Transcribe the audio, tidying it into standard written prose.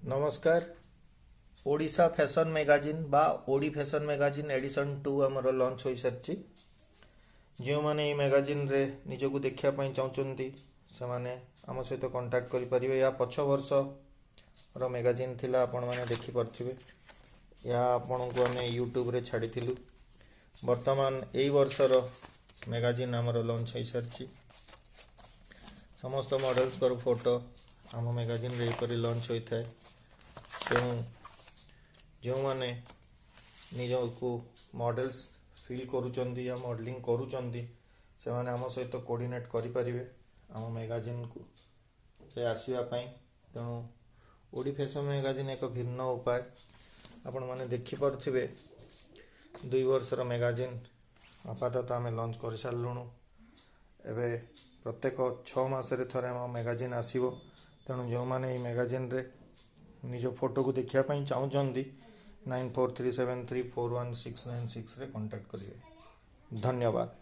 नमस्कार। Odisha fashion magazine बा OD fashion magazine addition 2 आमर लॉन्च हो सारी। जो मैंने ये मैगजीन रे निजक देखापी चाहते से आम सहित कंटाक्ट करें। या पछ वर्ष मैगजीन थिला आपण मैंने देखिपे। या आपण को आम यूट्यूब रे छाड़ी बर्तमान यही वर्षर मैगजीन आमर लॉन्च हो सारी। समस्त मॉडल्स पर फोटो आम मैगजीन रे एपरी लॉन्च होता है। तेणु जो मैंने निजक मॉडल्स फिल करुँच या मॉडलिंग करुँच से आम सहित कोऑर्डिनेट करें आम मैगजीन को आसवाई। तेणु ओडी फैशन मैगजीन एक भिन्न उपाय आपण मैंने देखिपे। 2 वर्षर मैगजीन आपातत आम लॉन्च कर सारूँ। एवं प्रत्येक 6 मासरे थरे आम मैगजीन आसो। तेणु जो मैंने मैगजीन रे निज फोटो को देखापी चाहूँगी 9437341696 रे कांटेक्ट करेंगे। धन्यवाद।